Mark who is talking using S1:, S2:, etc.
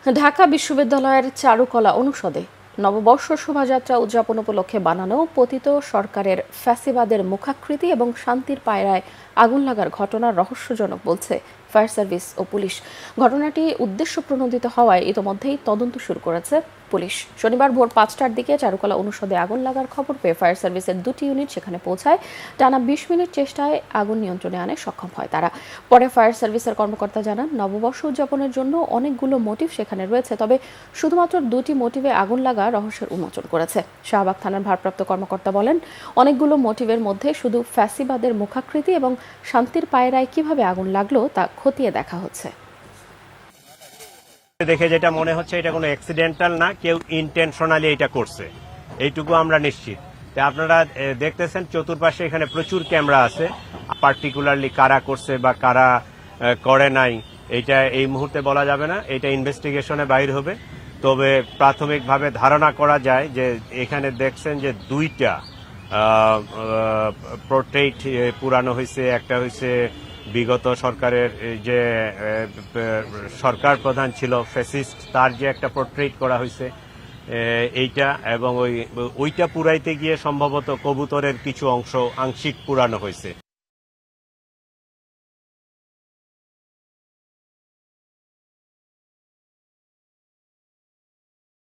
S1: ঢাকা বিশ্ববিদ্যালয়ের চারুকলা অনুষদে নববর্ষ শোভাযাত্রা উদযাপন উপলক্ষে বানানো পতিত সরকারের ফ্যাসিবাদের মুখাকৃতি এবং শান্তির পায়রায় আগুন লাগার ঘটনা রহস্যজনক বলছে ফায়ার সার্ভিস ও পুলিশ। ঘটনাটি উদ্দেশ্যপ্রণোদিত হওয়ায় ইতোমধ্যেই তদন্ত শুরু করেছে পুলিশ। শনিবার ভোর ৫টার দিকে চারুকলা অনুষদে আগুন লাগার খবর পেয়ে ফায়ার সার্ভিসের ২টি ইউনিট সেখানে পৌঁছায়। টানা ২০ মিনিট চেষ্টায় আগুন নিয়ন্ত্রণে আনে সক্ষম হয় তারা। পরে ফায়ার সার্ভিসের কর্মকর্তা জানান, নববর্ষ উদযাপনের জন্য অনেকগুলো মোটিভ সেখানে রয়েছে, তবে শুধুমাত্র ২টি মোটিভে আগুন লাগা রহস্যের উন্মোচন করেছে। শাহবাগ থানার ভারপ্রাপ্ত কর্মকর্তা বলেন, অনেকগুলো মোটিভের মধ্যে শুধু ফ্যাসিবাদের মুখাকৃতি এবং শান্তির পায়রায় কিভাবে আগুন লাগলো তা খতিয়ে দেখা হচ্ছে।
S2: দেখে যেটা মনে হচ্ছে এটা কোনো অ্যাক্সিডেন্টাল না, কেউ ইন্টেনশনালি এটা করছে, এইটুকু আমরা নিশ্চিত। আপনারা দেখতেছেন চতুর্পাশে এখানে প্রচুর ক্যামেরা আছে। পার্টিকুলারলি কারা করছে বা কারা করে নাই এটা এই মুহূর্তে বলা যাবে না, এটা ইনভেস্টিগেশনে বাইর হবে। তবে প্রাথমিকভাবে ধারণা করা যায় যে এখানে দেখছেন যে 2টা পোর্ট্রেট পুরানো হয়েছে। একটা হয়েছে বিগত সরকারের যে সরকার প্রধান ছিল ফ্যাসিস্ট, তার যে একটা পোর্ট্রেট করা হয়েছে এইটা, এবং ওইটা পুরাইতে গিয়ে সম্ভবত কবুতরের কিছু অংশ আংশিক পুরানো হয়েছে।